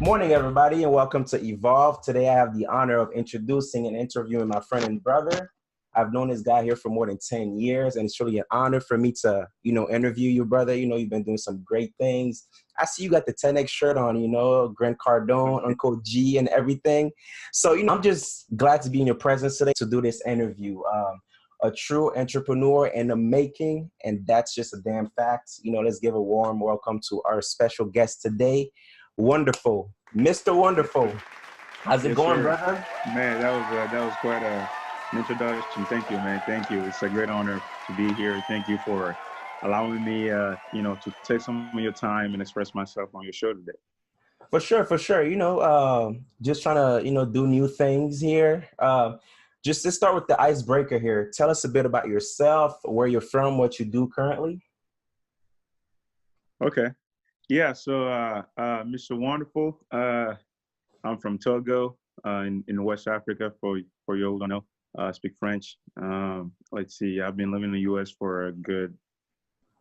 Morning, everybody, and welcome to Evolve. Today, I have the honor of introducing and interviewing my friend and brother. I've known this guy here for more than 10 years, and it's really an honor for me to, interview you, brother. You've been doing some great things. I see you got the 10X shirt on, Grant Cardone, Uncle G, and everything. So, I'm just glad to be in your presence today to do this interview. A true entrepreneur in the making, and that's just a damn fact. Let's give a warm welcome to our special guest today, Wonderful, Mr. Wonderful. How's it going, brother? Man, that was quite an introduction. Thank you, man. Thank you. It's a great honor to be here. Thank you for allowing me, to take some of your time and express myself on your show today. For sure. Just trying to, do new things here. Just to start with the icebreaker here, tell us a bit about yourself, where you're from, what you do currently. Okay. Yeah, so Mr. Wonderful, I'm from Togo in West Africa, for you who don't know, speak French. Let's see, I've been living in the U.S. for a good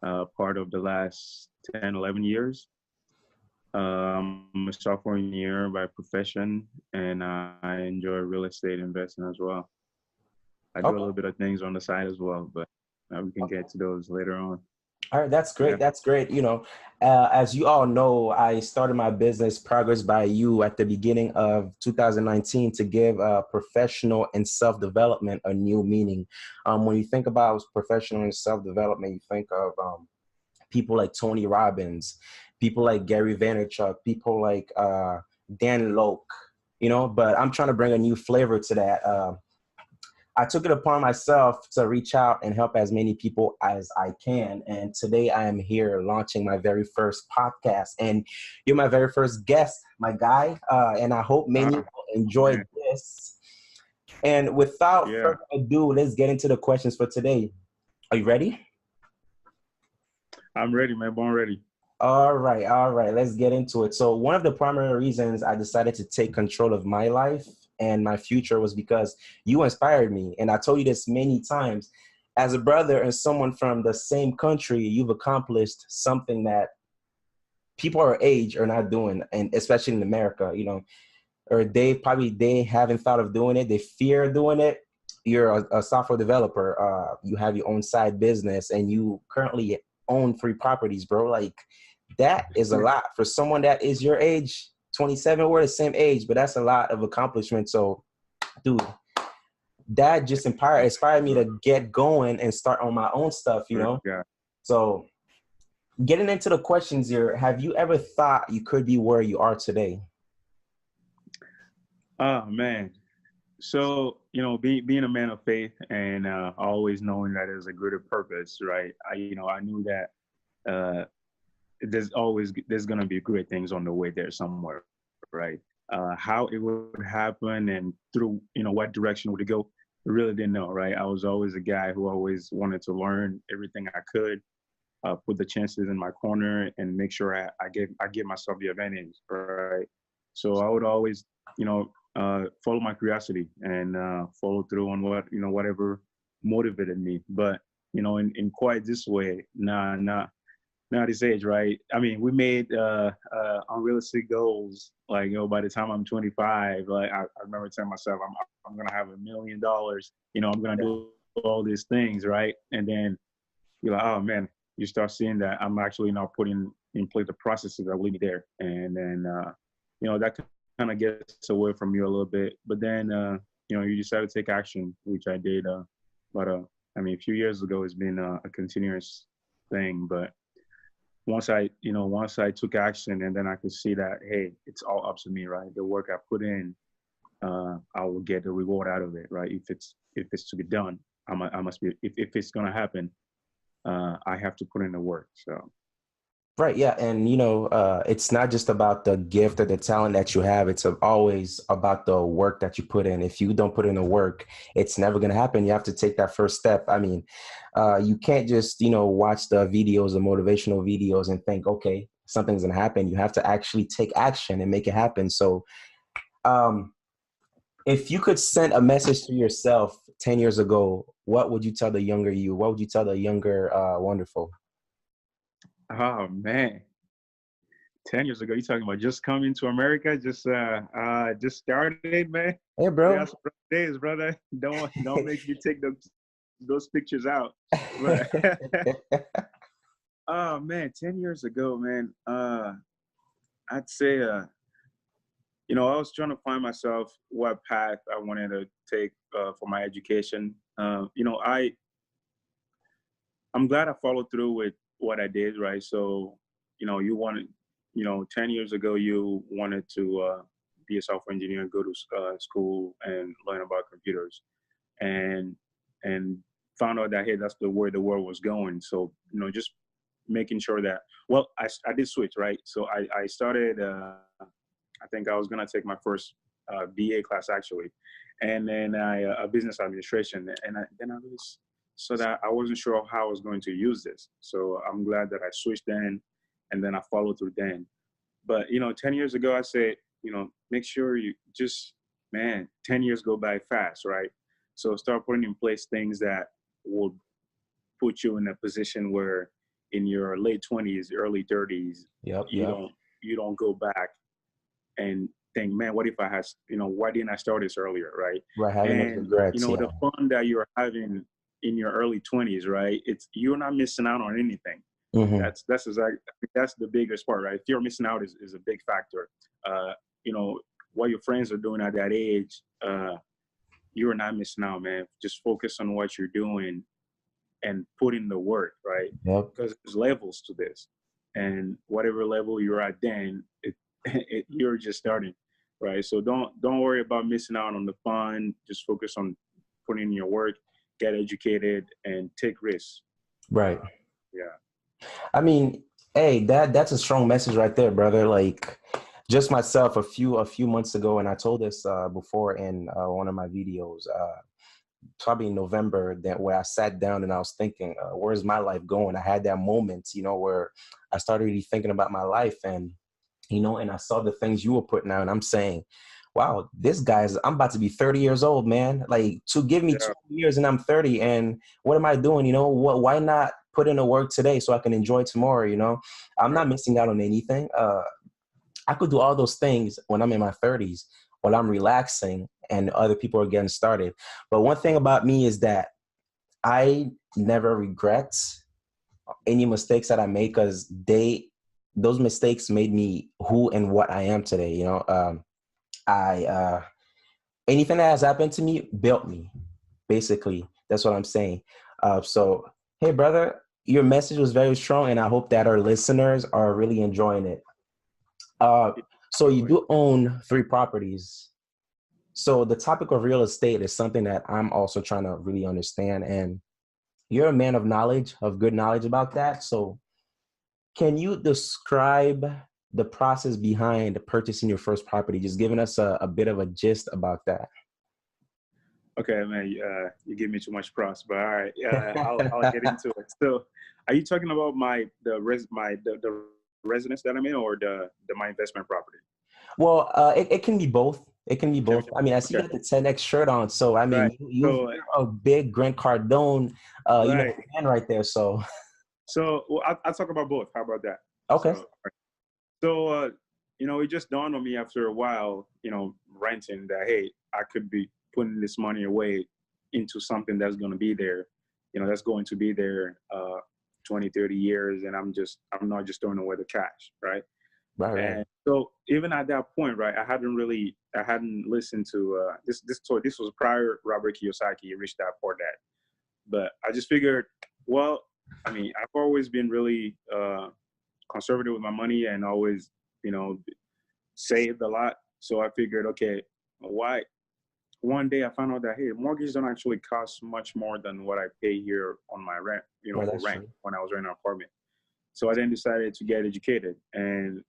part of the last 10, 11 years. I'm a software engineer by profession, and I enjoy real estate investing as well. I do a little bit of things on the side as well, but we can get to those later on. All right, that's great. Yeah. That's great. As you all know, I started my business, Progress by You, at the beginning of 2019 to give professional and self-development a new meaning. When you think about professional and self-development, you think of people like Tony Robbins, people like Gary Vaynerchuk, people like Dan Lok, but I'm trying to bring a new flavor to that. I took it upon myself to reach out and help as many people as I can. And today I am here launching my very first podcast. And you're my very first guest, my guy. And I hope many people enjoy this. And without further ado, let's get into the questions for today. Are you ready? I'm ready, man. Born ready. All right. Let's get into it. So one of the primary reasons I decided to take control of my life and my future was because you inspired me. And I told you this many times. As a brother and someone from the same country, you've accomplished something that people our age are not doing, and especially in America, or they haven't thought of doing it. They fear doing it. You're a software developer. You have your own side business, and you currently own 3 properties, bro. Like, that is a lot for someone that is your age. 27, we're the same age, but that's a lot of accomplishment. So, dude, that just inspired me to get going and start on my own stuff, Yeah. So, getting into the questions here, have you ever thought you could be where you are today? Oh, man. So, being a man of faith and always knowing that there's a greater purpose, right? I knew that there's going to be great things on the way there somewhere, right? How it would happen and through, what direction would it go, I really didn't know, right? I was always a guy who always wanted to learn everything I could, put the chances in my corner and make sure I give myself the advantage, right? So I would always, follow my curiosity and follow through on whatever motivated me. But, in quite this way, not this age, right? I mean, we made unrealistic goals. Like, by the time I'm 25, like I remember telling myself, I'm gonna have $1 million. I'm gonna do all these things, right? And then you're like, oh man, you start seeing that I'm actually now putting in place the processes that will lead me there. And then that kind of gets away from you a little bit. But then you decide to take action, which I did. But a few years ago, it's been a continuous thing. But once I took action, and then I could see that, hey, it's all up to me, right? The work I put in, I will get the reward out of it, right? If it's to be done, I must be. If it's gonna happen, I have to put in the work. So. Right. Yeah. And, it's not just about the gift or the talent that you have. It's always about the work that you put in. If you don't put in the work, it's never going to happen. You have to take that first step. I mean, you can't just, watch the videos, the motivational videos and think, okay, something's going to happen. You have to actually take action and make it happen. So if you could send a message to yourself 10 years ago, what would you tell the younger you? What would you tell the younger Wonderful? Oh man, 10 years ago, you talking about just coming to America, just started, man. Hey, We got bro. some rough days, brother. Don't make me take those pictures out. But oh man, 10 years ago, man. I'd say I was trying to find myself what path I wanted to take for my education. I'm glad I followed through with what I did, right? So, you wanted, 10 years ago, you wanted to be a software engineer, go to school and learn about computers, and and found out that hey, that's the way the world was going. So, just making sure that well, I did switch, right? So I started. I think I was gonna take my first BA class actually, and then a business administration, and then I really so that I wasn't sure how I was going to use this. So I'm glad that I switched then, and then I followed through then. But 10 years ago, I said, make sure you just, man, 10 years go by fast, right? So start putting in place things that will put you in a position where in your late 20s, early 30s, Yep, you yep. don't go back and think, man, what if I had, why didn't I start this earlier, right? Right, having those And regrets, the yeah. fun that you're having in your early 20s, right? It's you're not missing out on anything. Mm-hmm. That's exactly that's the biggest part, right? Fear of missing out is a big factor. What your friends are doing at that age, you're not missing out, man. Just focus on what you're doing and put in the work, right? Yep. Because there's levels to this, and whatever level you're at, then you're just starting, right? So don't worry about missing out on the fun. Just focus on putting in your work, get educated, and take risks. Right. Yeah. I mean, hey, that's a strong message right there, brother. Like, just myself a few months ago, and I told this before in one of my videos, probably in November, that where I sat down and I was thinking, where's my life going? I had that moment, where I started really thinking about my life, and and I saw the things you were putting out, and I'm saying, wow, I'm about to be 30 years old, man. Like, to give me Yeah. 2 years and I'm 30, and what am I doing? Why not put in the work today so I can enjoy tomorrow? I'm Right. not missing out on anything. I could do all those things when I'm in my 30s, while I'm relaxing and other people are getting started. But one thing about me is that I never regret any mistakes that I made, because those mistakes made me who and what I am today. I anything that has happened to me built me. Basically, that's what I'm saying. So, hey, brother, your message was very strong, and I hope that our listeners are really enjoying it. Uh, so you do own 3 properties. So the topic of real estate is something that I'm also trying to really understand, and you're a man of knowledge, of good knowledge about that. So can you describe the process behind purchasing your first property? Just giving us a bit of a gist about that. Okay, man. You give me too much props, but all right. I'll get into it. So, are you talking about the residence that I'm in, or the my investment property? Well, it can be both. It can be both. I mean, I see you Okay. got the 10X shirt on, so I mean, Right. you're So, a big Grant Cardone, right. fan right there. So, So, well, I'll talk about both. How about that? okay, So, it just dawned on me after a while, renting that, hey, I could be putting this money away into something that's going to be there, that's going to be there 20, 30 years. And I'm not just throwing away the cash. Right. right. And so even at that point, right, I hadn't listened to this was prior Robert Kiyosaki, Rich Dad Poor Dad. But I just figured, well, I mean, I've always been really conservative with my money and always, saved a lot. So I figured, okay, why? One day I found out that hey, mortgages don't actually cost much more than what I pay here on my rent, Right, for that's rent true. when I was renting an apartment. So I then decided to get educated, and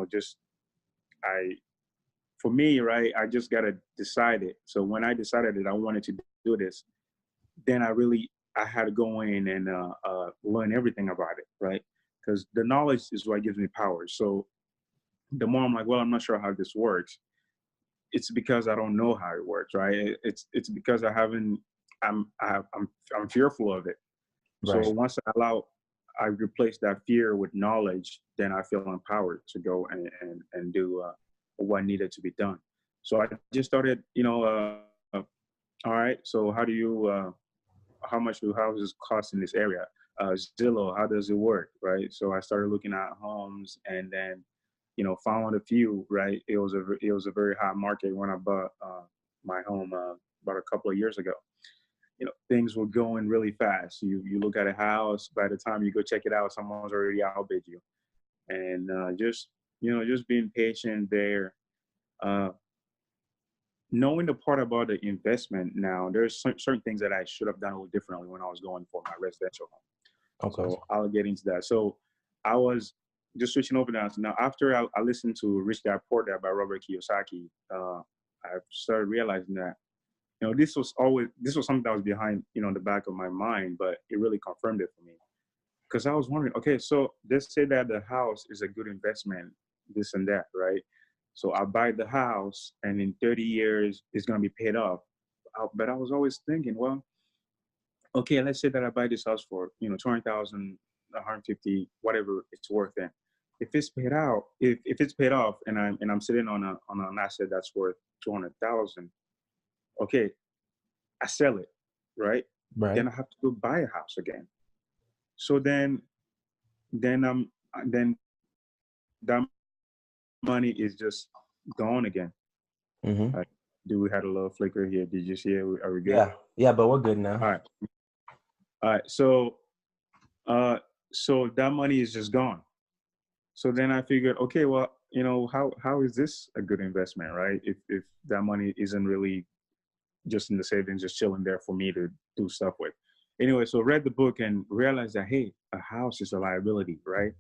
just I, for me, right, I just gotta decide it. So when I decided that I wanted to do this, then I had to go in and learn everything about it, right? Because the knowledge is what gives me power. So the more I'm like, well, I'm not sure how this works. It's because I don't know how it works, right? It's because I haven't. I'm fearful of it. So Right. once I allow I replace that fear with knowledge, then I feel empowered to go and do what needed to be done. So I just started, all right, so how much do houses cost in this area? Zillow, how does it work, right? So I started looking at homes, and then, found a few, right? It was a very hot market when I bought my home about a couple of years ago. Things were going really fast. You look at a house, by the time you go check it out, someone's already outbid you. And just being patient there. Uh, Knowing the part about the investment now, there's certain things that I should have done a little differently when I was going for my residential home. Okay. So I'll get into that. So I was just switching over now. So now after I listened to Rich Dad Poor Dad by Robert Kiyosaki, I started realizing that, this was something that was behind, the back of my mind, but it really confirmed it for me. Because I was wondering, okay, so let's say that the house is a good investment, this and that, right? So I buy the house, and in 30 years, it's going to be paid off. But I was always thinking, well, okay, let's say that I buy this house for, 200,000, 150, whatever it's worth then. If it's paid out, if it's paid off, and I'm sitting on an asset that's worth 200,000, okay, I sell it, right? Right. Then I have to go buy a house again. So then that money is just gone again. Mm-hmm. Do we had a little flicker here? Did you see it? Are we good? Yeah, but we're good now. All right. So that money is just gone. So then I figured, okay, well, how is this a good investment, right? If that money isn't really just in the savings, just chilling there for me to do stuff with. Anyway, so read the book and realized that, hey, a house is a liability, right?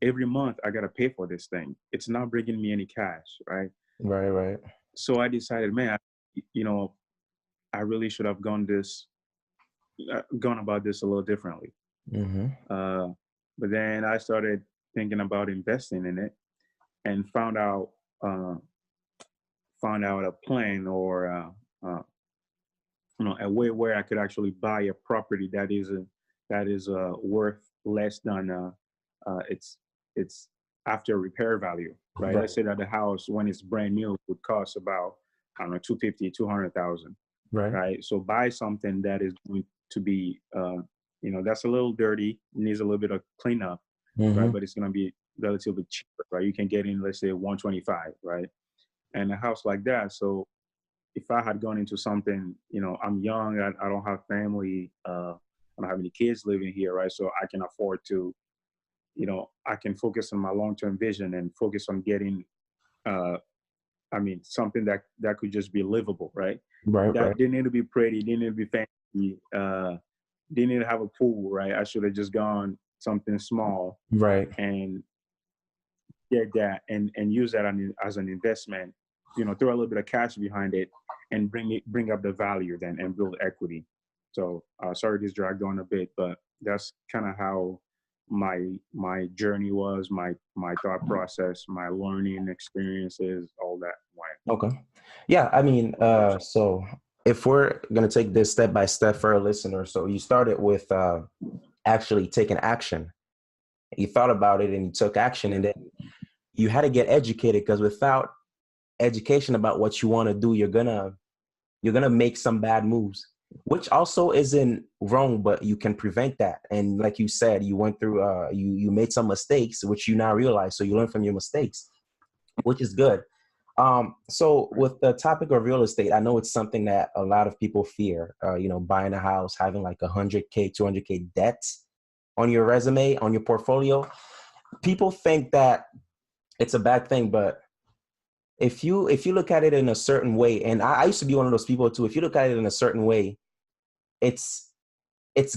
Every month I got to pay for this thing. It's not bringing me any cash, right? Right. So I decided, man, I really should have gone about this a little differently. Mm-hmm. But then I started thinking about investing in it, and found out a plan, or a way where I could actually buy a property that is worth less than its after repair value, right? Let's say that the house, when it's brand new, would cost about, I don't know, 250, 200,000, right? So buy something that is going to be, that's a little dirty, needs a little bit of cleanup, Mm-hmm. right? But it's going to be relatively cheaper, right? You can get in, let's say, 125, right? And a house like that. So if I had gone into something, I'm young, I don't have family, I don't have any kids living here, right? So I can afford to, I can focus on my long-term vision and focus on getting, something that could just be livable, right? That didn't need to be pretty, didn't need to be fancy, didn't need to have a pool, right? I should have just gone something small, Right. and get that and use that as an investment, throw a little bit of cash behind it, and bring up the value then, and build equity. So sorry this dragged on a bit, but that's kind of how my journey was, my thought process, my learning experiences, all that went. Okay. Yeah, so if we're gonna take this step by step for our listeners, so you started with actually taking action. You thought about it and you took action, and then you had to get educated, because without education about what you want to do, you're gonna make some bad moves, which also isn't wrong, but you can prevent that. And like you said, you went through you made some mistakes, which you now realize, so you learn from your mistakes, which is good. So with the topic of real estate, I know it's something that a lot of people fear, buying a house, having like 100K, 200K debts on your resume, on your portfolio. People think that it's a bad thing, but if you look at it in a certain way, and I used to be one of those people too, if you look at it in a certain way, it's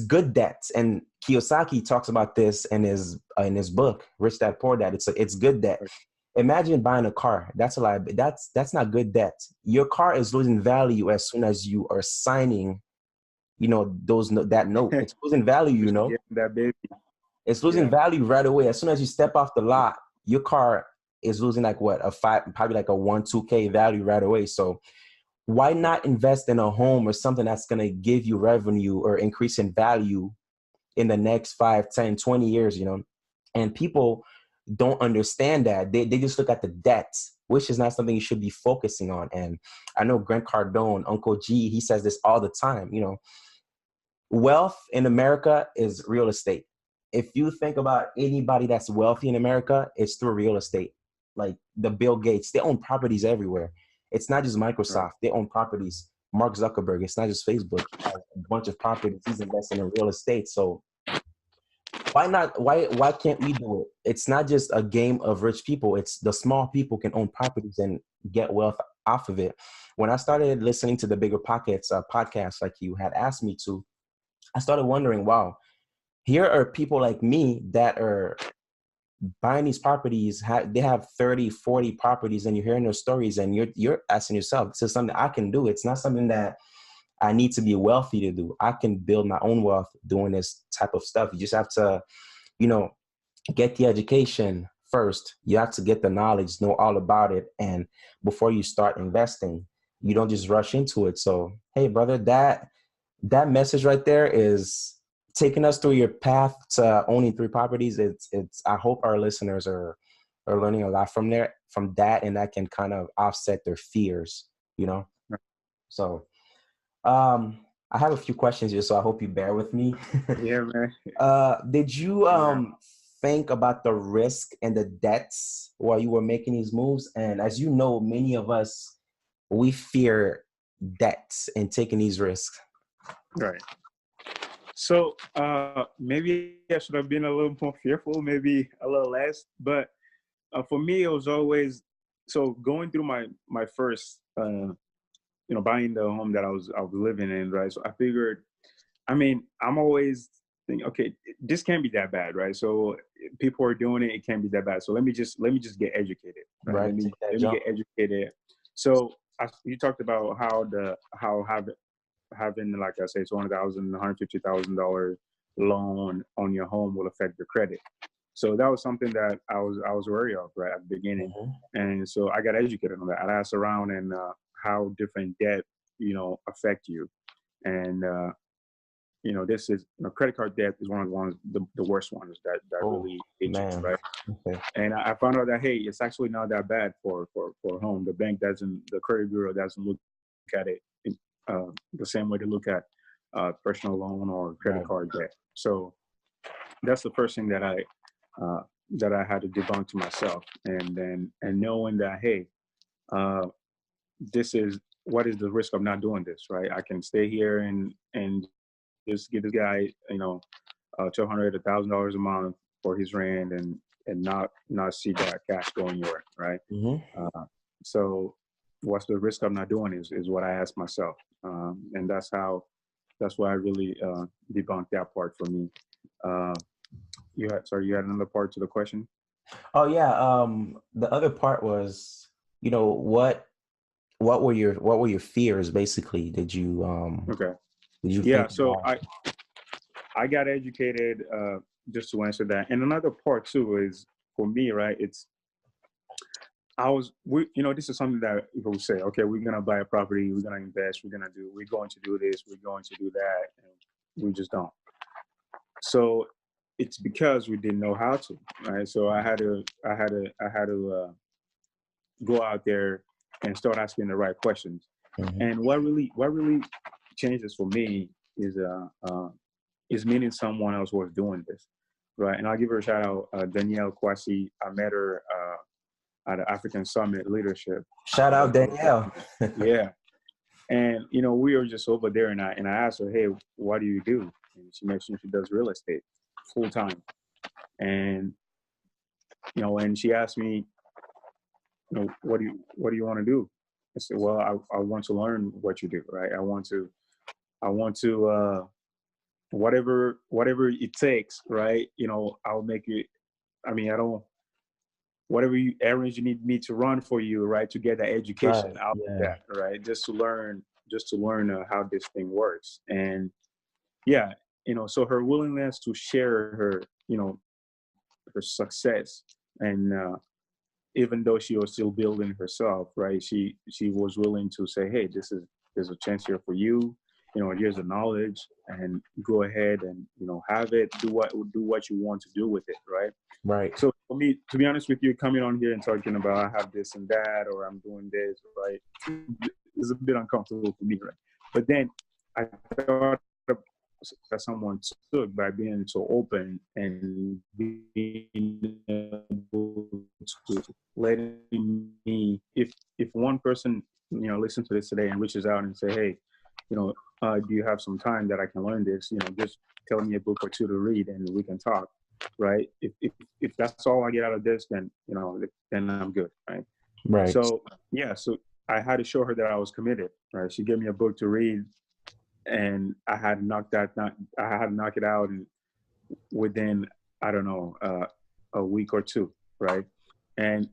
good debt. And Kiyosaki talks about this in his book, Rich Dad Poor Dad. It's good debt. Imagine buying a car. That's a lie. That's not good debt. Your car is losing value as soon as you are signing, that note. It's losing value, That baby. It's losing value right away. As soon as you step off the lot, your car is losing like what, probably like a 1-2K value right away. So why not invest in a home or something that's going to give you revenue or increase in value in the next 5, 10, 20 years, and people don't understand that. They just look at the debts, which is not something you should be focusing on. And I know Grant Cardone, Uncle G, he says this all the time, wealth in America is real estate. If you think about anybody that's wealthy in America, it's through real estate. Like the Bill Gates, they own properties everywhere. It's not just Microsoft. Right. They own properties. Mark Zuckerberg, it's not just Facebook. He has a bunch of properties. He's investing in real estate. So why not? Why can't we do it? It's not just a game of rich people. It's the small people can own properties and get wealth off of it. When I started listening to the Bigger Pockets podcast, like you had asked me to, I started wondering, wow, here are people like me that are buying these properties. They have 30, 40 properties, and you're hearing their stories, and you're asking yourself, this is something I can do. It's not something that I need to be wealthy to do. I can build my own wealth doing this type of stuff. You just have to, get the education first. You have to get the knowledge, know all about it. And before you start investing, you don't just rush into it. So, hey, brother, that message right there is taking us through your path to owning 3 properties. It's I hope our listeners are learning a lot from that, and that can kind of offset their fears, So I have a few questions here, so I hope you bear with me. Yeah, man. Did you think about the risk and the debts while you were making these moves? And as you know, many of us, we fear debts and taking these risks. Right. So maybe I should have been a little more fearful, maybe a little less. But for me, it was always so going through my first, buying the home that I was living in, right? So I figured, I'm always thinking, okay, this can't be that bad, right? So people are doing it; it can't be that bad. So let me just get educated, right? Let me get educated. So you talked about how having, like I say, $200,000, $150,000 loan on your home will affect your credit. So that was something that I was wary of right at the beginning, and so I got educated on that. I asked around and how different debt affect you, and this is credit card debt is one of the ones the worst ones that really hit you, right? Okay. And I found out that hey, it's actually not that bad for a home. The credit bureau doesn't look at it the same way to look at personal loan or credit card debt. So that's the first thing that I had to debunk to myself, and knowing that hey, this is what is the risk of not doing this, right? I can stay here and just give this guy $200, $1,000 a month for his rent and not see that cash going anywhere, right? So what's the risk of not doing is what I ask myself, and that's why I really debunked that part for me. You had another part to the question? Oh yeah. The other part was, what were your fears basically? Did you Okay. Did you Yeah. think So about... I got educated just to answer that, and another part too is for me, right? This is something that people will say, okay, we're gonna buy a property, we're gonna invest, we're going to do this, we're going to do that, and we just don't. So it's because we didn't know how to, right? So I had to go out there and start asking the right questions. And what really changes for me is meeting someone else was doing this, right? And I'll give her a shout out, Danielle Kwasi. I met her at the African Summit Leadership. Shout out Danielle. Yeah. And we were just over there, and I asked her, hey, what do you do? And she mentioned she does real estate full time. And and she asked me, what do you want to do? I said, well, I want to learn what you do, right? I want to whatever it takes, right? I'll make it. I don't, whatever errands you need me to run for you, right, to get that education out of that, right, just to learn how this thing works. And yeah, so her willingness to share her her success, and even though she was still building herself, right, she was willing to say, hey, there's a chance here for you. years of knowledge, and go ahead and have it, do what you want to do with it, right? Right. So for me, to be honest with you, coming on here and talking about I have this and that, or I'm doing this, right, is a bit uncomfortable for me, right? But then I thought that someone took by being so open and being able to letting me, if one person listen to this today and reaches out and say, hey, do you have some time that I can learn this? Just tell me a book or two to read and we can talk, right? If that's all I get out of this, then then I'm good, right? Right. So yeah, so I had to show her that I was committed, right? She gave me a book to read, and I had knocked it out within, I don't know, a week or two, right? And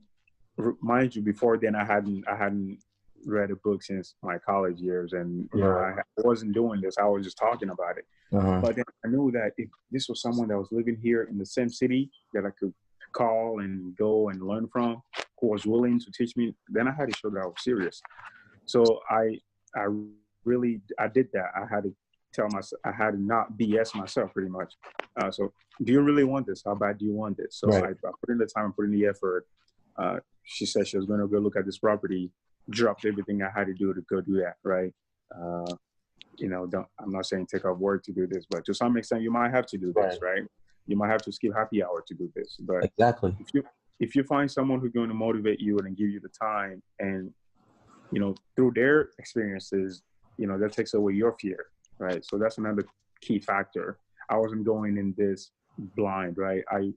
mind you, before then I hadn't read a book since my college years, and Right. I wasn't doing this. I was just talking about it. Uh-huh. But then I knew that if this was someone that was living here in the same city that I could call and go and learn from, who was willing to teach me, then I had to show that I was serious. So I I did that. I had to tell myself, I had to not BS myself pretty much. So do you really want this? How bad do you want this? So Right. I put in the time, put in the effort. She said she was going to go look at this property, dropped everything I had to do to go do that, right? I'm not saying take off work to do this, but to some extent you might have to do this, right? You might have to skip happy hour to do this. But Exactly. if you find someone who's going to motivate you and give you the time, and through their experiences, that takes away your fear, right? So that's another key factor. I wasn't going in this blind, right? I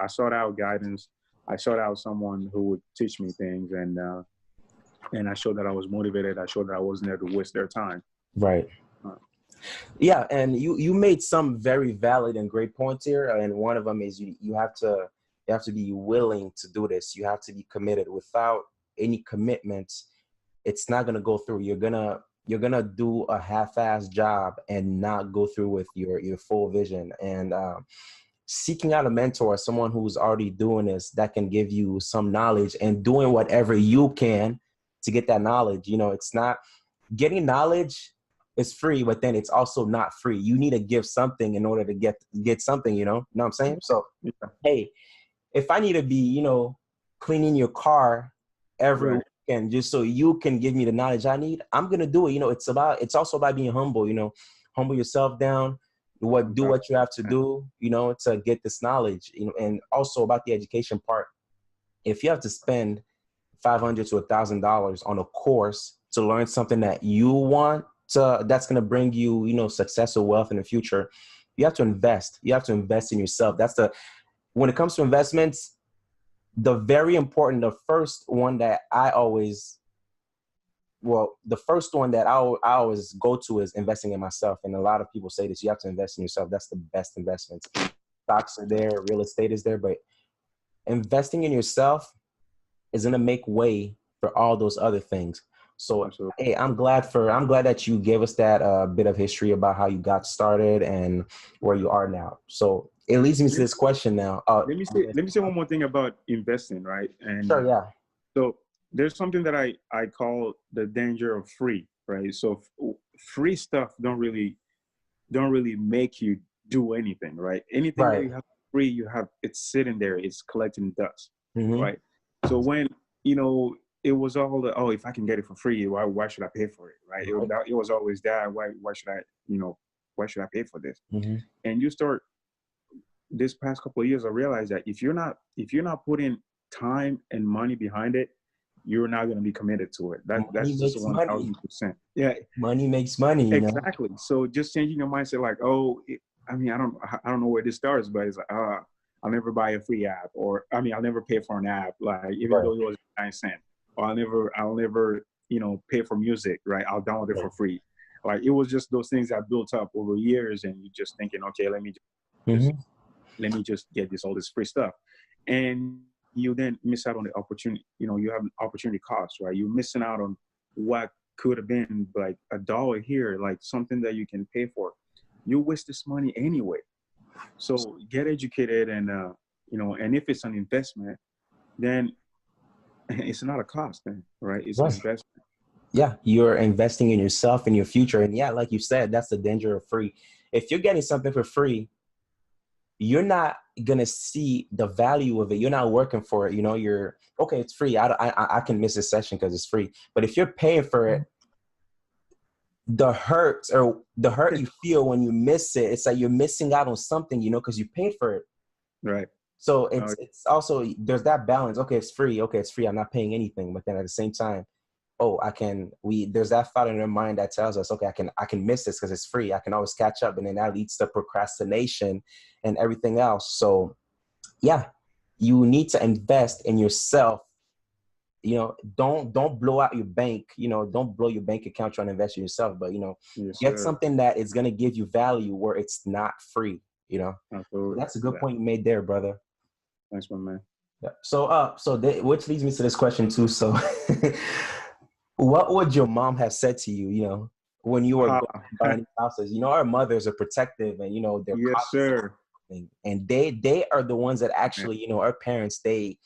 sought out guidance. I sought out someone who would teach me things, and I showed that I was motivated. I showed that I wasn't there to waste their time. Right. Yeah, and you made some very valid and great points here, and one of them is you have to be willing to do this. You have to be committed. Without any commitment, it's not gonna go through. You're gonna do a half-assed job and not go through with your full vision. And seeking out a mentor, someone who's already doing this, that can give you some knowledge, and doing whatever you can to get that knowledge. It's not getting knowledge is free, but then it's also not free. You need to give something in order to get something, you know what I'm saying? So, hey, if I need to be, cleaning your car every weekend just so you can give me the knowledge I need, I'm going to do it. It's also about being humble, humble yourself down, do what you have to do, to get this knowledge, and also about the education part. If you have to spend $500 to $1,000 on a course to learn something that you want that's going to bring you, success or wealth in the future, you have to invest. You have to invest in yourself. When it comes to investments, the first one that I always go to is investing in myself. And a lot of people say this, you have to invest in yourself. That's the best investment. Stocks are there, real estate is there, but investing in yourself is going to make way for all those other things. So, hey, I'm glad that you gave us that bit of history about how you got started and where you are now. So it leads me to this question now. Let me say one more thing about investing, right? And sure, yeah. So there's something that I call the danger of free, right? So free stuff don't really make you do anything, right? Anything that you have free, it's sitting there, it's collecting dust, right? So when it was all if I can get it for free, why should I pay for it, right? It was always that. Why should I pay for this? And you start this past couple of years, I realized that if you're not putting time and money behind it, you're not going to be committed to it. That's just 1,000%. Yeah, money makes money. Exactly. So just changing your mindset, like, I don't know where this starts, but it's like, I'll never buy a free app, or I'll never pay for an app, like even though it was 9 cents, or I'll never pay for music, right? I'll download it for free. Like it was just those things that built up over years, and you're just thinking, okay, let me just get all this free stuff, and you then miss out on the opportunity. You have an opportunity cost, right? You're missing out on what could have been like $1 here, like something that you can pay for. You waste this money anyway. So get educated, and and if it's an investment, then it's not a cost, then, right? It's an investment. Yeah, you're investing in yourself and your future. And yeah, like you said, that's the danger of free. If you're getting something for free, you're not gonna see the value of it. You're not working for it. You know, you're okay. It's free. I can miss a session because it's free. But if you're paying for it, the hurt you feel when you miss it, it's like you're missing out on something. You know, because you paid for it. Right. So No, it's also there's that balance. Okay, it's free. Okay, it's free. I'm not paying anything. But then at the same time, oh, there's that thought in our mind that tells us, okay, I can miss this because it's free. I can always catch up. And then that leads to procrastination and everything else. So yeah, you need to invest in yourself. You know, don't blow out your bank. You know, don't blow your bank account trying to invest in yourself. But you know, yes, get sir. something that is gonna give you value where it's not free. You know, Absolutely. that's a good Yeah. point you made there, brother. Thanks, my man. Yeah. Which leads me to this question too. So, what would your mom have said to you? You know, when you were Ah, going and buying these houses. You know, our mothers are protective, and you know they're yes, cautious of sir. everything, and they are the ones that Man. actually, you know, our parents they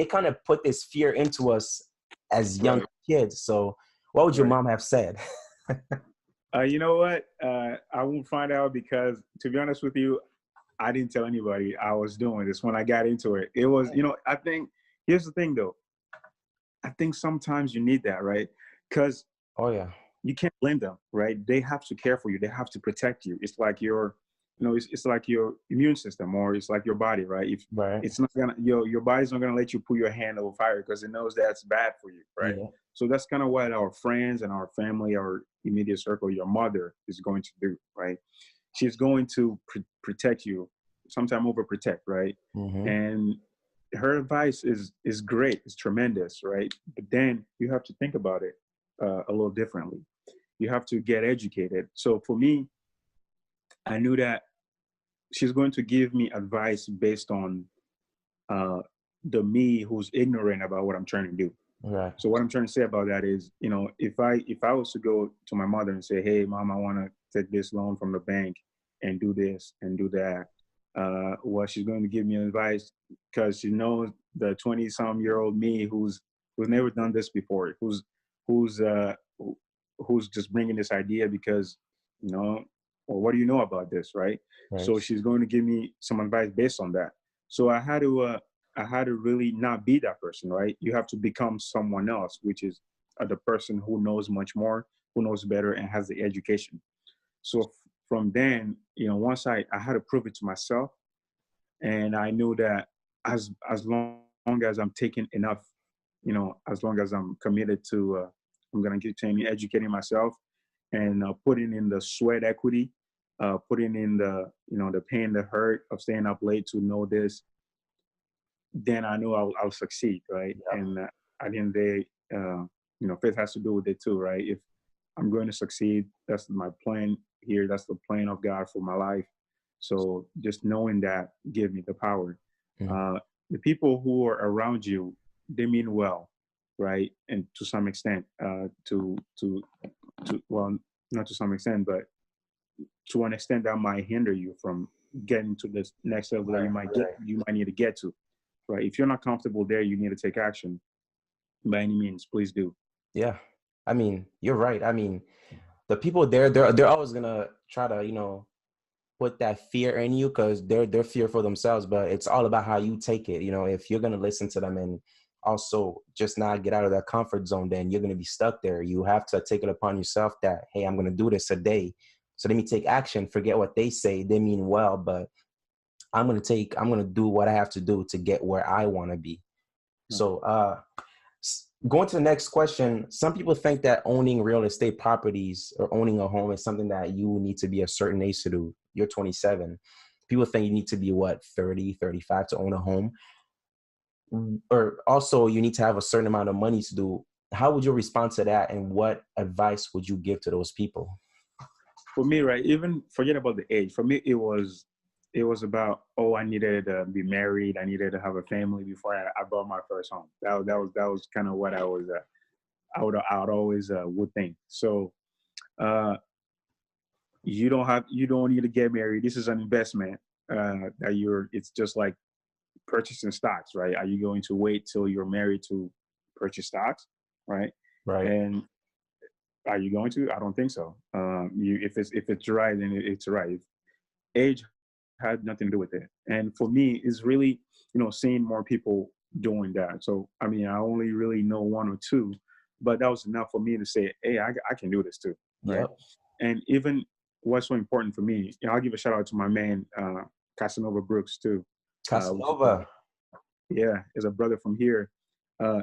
kind of put this fear into us as young Right. kids. So, what would your Right. mom have said? You know what? I won't find out because, to be honest with you, I didn't tell anybody I was doing this when I got into it. It was, I think, here's the thing though. I think sometimes you need that, right? Because Oh yeah, you can't blame them, right? They have to care for you. They have to protect you. It's like it's like your immune system, or it's like your body, right? If right. it's not gonna, your body's not gonna let you put your hand over fire because it knows that's bad for you, right? Yeah, So that's kind of what our friends and our family, our immediate circle, your mother is going to do, right? She's going to protect you, sometimes overprotect, right? mm-hmm. And her advice is great, it's tremendous, right? But then you have to think about it a little differently. You have to get educated. So for me, I knew that she's going to give me advice based on uh, the me who's ignorant about what I'm trying to do. Right. So what I'm trying to say about that is, if I was to go to my mother and say, "Hey, mom, I want to take this loan from the bank and do this and do that," well, she's going to give me advice because she knows the 20-some-year-old me who's never done this before, who's uh, who's just bringing this idea because, you know, or what do you know about this, right? Right. So she's going to give me some advice based on that. So I had to really not be that person, right? You have to become someone else, which is the person who knows much more, who knows better, and has the education. So from then, once I had to prove it to myself, and I knew that as long as I'm taking enough, as long as I'm committed to, I'm gonna continue educating myself and putting in the sweat equity, putting in the pain, the hurt of staying up late to know this, then I know I'll succeed, right? Yep. And at the end of the day, faith has to do with it too, right? If I'm going to succeed, that's my plan here. That's the plan of God for my life. So just knowing that give me the power. Mm. Uh, the people who are around you, they mean well, right? And to some extent, well, not to some extent, but to an extent that might hinder you from getting to this next level that Right. Right. you might need to get to, right? If you're not comfortable there, you need to take action. By any means, please do. Yeah. I mean, you're right. I mean, the people there, they're always gonna try to, you know, put that fear in you because they're fearful themselves, but it's all about how you take it. You know, if you're gonna listen to them and also just not get out of that comfort zone, then you're gonna be stuck there. You have to take it upon yourself that, hey, I'm gonna do this today. So let me take action. Forget what they say. They mean well, but I'm gonna do what I have to do to get where I wanna be. Right. So going to the next question, some people think that owning real estate properties or owning a home is something that you need to be a certain age to do. You're 27. People think you need to be what, 30, 35 to own a home. Or also you need to have a certain amount of money to do. How would you respond to that? And what advice would you give to those people? For me, right, even forget about the age. For me, it was about, oh, I needed to be married. I needed to have a family before I bought my first home. That was kind of what I would always would think. So uh, you don't need to get married. This is an investment it's just like purchasing stocks, right? Are you going to wait till you're married to purchase stocks, right? Right. And are you going to? I don't think so. If it's right, then it's right. Age had nothing to do with it. And for me, it's really, seeing more people doing that. So, I mean, I only really know one or two, but that was enough for me to say, hey, I can do this too, right? Yep. And even what's so important for me, I'll give a shout out to my man, Casanova Brooks too. Which is Casanova. yeah, is a brother from here.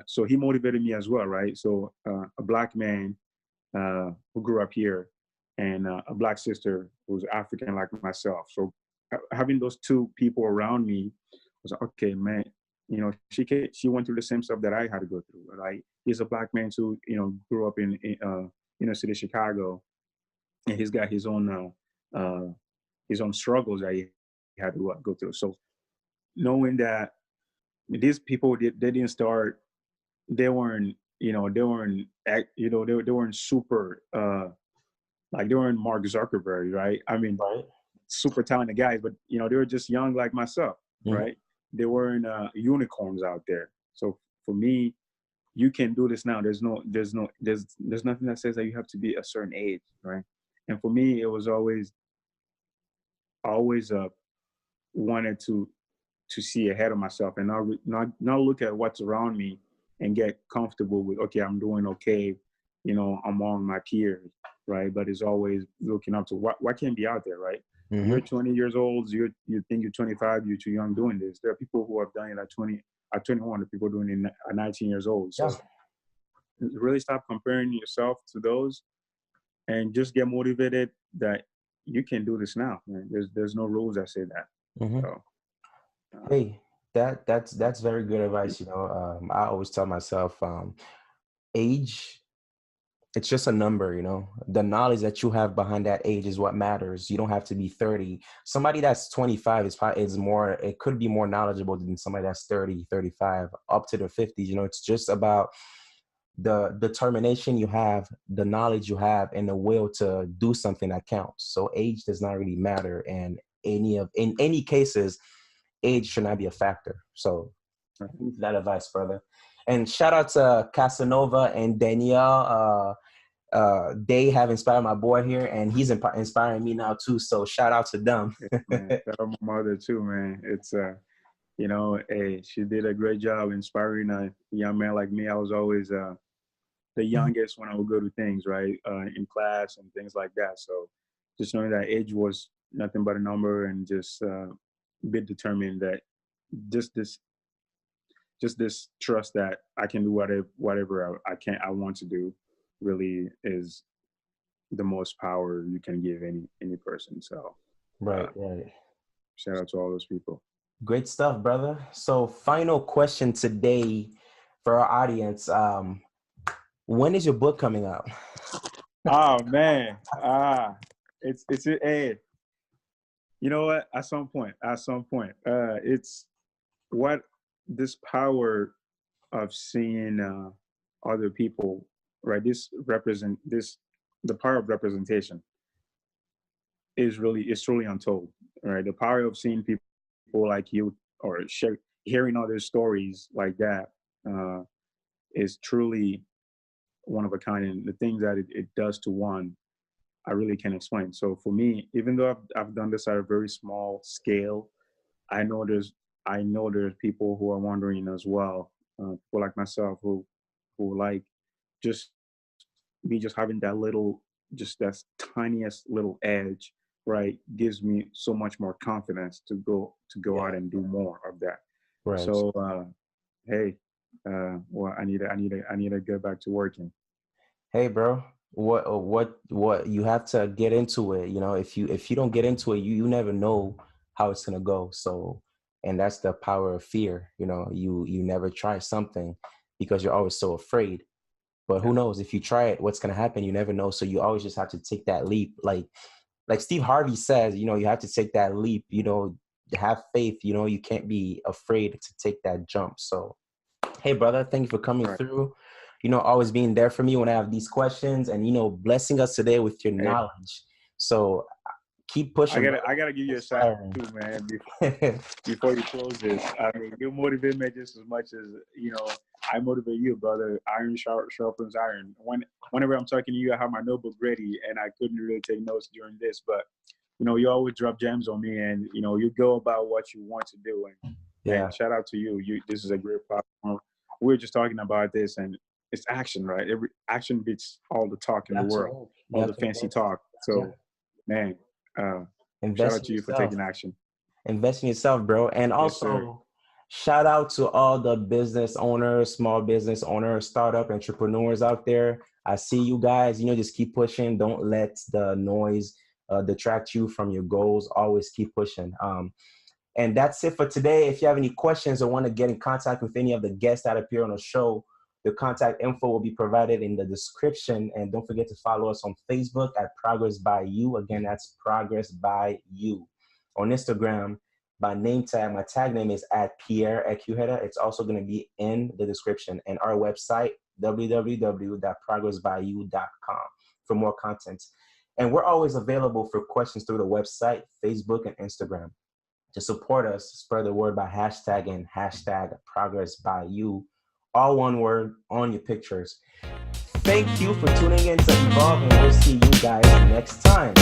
So he motivated me as well, right? So a black man who grew up here, and a black sister who's African like myself. So having those two people around me was like, okay, man. She went through the same stuff that I had to go through. Right? He's a black man too. Grew up in inner city Chicago, and he's got his own struggles that he had to go through. So knowing that these people they didn't start, they weren't they weren't super like they weren't Mark Zuckerberg, right? I mean, Right. super talented guys, but they were just young like myself, Mm-hmm. right? They weren't unicorns out there. So for me, you can do this now. There's nothing that says that you have to be a certain age, right? And for me, it was always wanted to see ahead of myself and not look at what's around me and get comfortable with, okay, I'm doing okay, among my peers, right? But it's always looking up to what can be out there, right? Mm-hmm. You're 20 years old, you think you're 25, you're too young doing this. There are people who have done it at 20, at 21, the people doing it at 19 years old. So really stop comparing yourself to those and just get motivated that you can do this now, man. There's no rules that say that. Mm-hmm. So Hey, that's very good advice. I always tell myself, age, it's just a number. The knowledge that you have behind that age is what matters. You don't have to be 30. Somebody that's 25 is more. It could be more knowledgeable than somebody that's 30, 35, up to the 50s. It's just about the determination you have, the knowledge you have, and the will to do something that counts. So age does not really matter, and in any cases, age should not be a factor. So that advice, brother. And shout out to Casanova and Danielle. They have inspired my boy here, and he's inspiring me now too. So shout out to them. man, shout out my mother too, man. It's hey, she did a great job inspiring a young man like me. I was always the youngest when I would go to things, right, in class and things like that. So just knowing that age was nothing but a number, and just be determined that just this trust that I can do whatever I want to do really is the most power you can give any person. So Right. shout out to all those people. Great stuff, brother. So final question today for our audience. When is your book coming out? Oh man. It's hey, you know what? At some point, it's what this power of seeing other people, right? The power of representation is truly untold, right? The power of seeing people like you, or hearing other stories like that, is truly one of a kind. And the things that it does to one, I really can't explain. So for me, even though I've done this at a very small scale, I know there's people who are wondering as well, people like myself who like just me just having just that tiniest little edge, right, gives me so much more confidence to go out and do more of that. Right. So hey, well, I need to get back to working. Hey, bro. What you have to get into it. If you don't get into it, you never know how it's gonna go. So, and that's the power of fear. You never try something because you're always so afraid. But who knows, if you try it, what's gonna happen? You never know. So you always just have to take that leap. Like Steve Harvey says, you have to take that leap. Have faith. You can't be afraid to take that jump. So, hey, brother, thank you for coming through. Always being there for me when I have these questions, and blessing us today with your knowledge. So keep pushing. I gotta give you a shout out too, man. Before you close this, I mean, you motivate me just as much as I motivate you, brother. Iron sharpens iron. Whenever I'm talking to you, I have my notebook ready, and I couldn't really take notes during this, but you always drop gems on me, and you go about what you want to do. And Yeah, man, shout out to you. This is a great platform. We were just talking about this, and it's action, right? Every action beats all the talk in you the have to world, move. You all have the to fancy invest. talk. Yeah, So, man, uh, shout invest out in to you for yourself. taking action. Invest in yourself, bro. And Yes, sir. also, shout out to all the business owners, small business owners, startup entrepreneurs out there. I see you guys. Just keep pushing. Don't let the noise detract you from your goals. Always keep pushing. And that's it for today. If you have any questions or want to get in contact with any of the guests that appear on the show, the contact info will be provided in the description. And don't forget to follow us on Facebook at Progress by You. Again, that's Progress by You. On Instagram, my name tag, my tag name is at Pierre Ecuheda. It's also going to be in the description. And our website, www.progressbyyou.com, for more content. And we're always available for questions through the website, Facebook, and Instagram. To support us, spread the word by hashtagging #Progress by You, all one word on your pictures. Thank you for tuning in to Evolve, and we'll see you guys next time.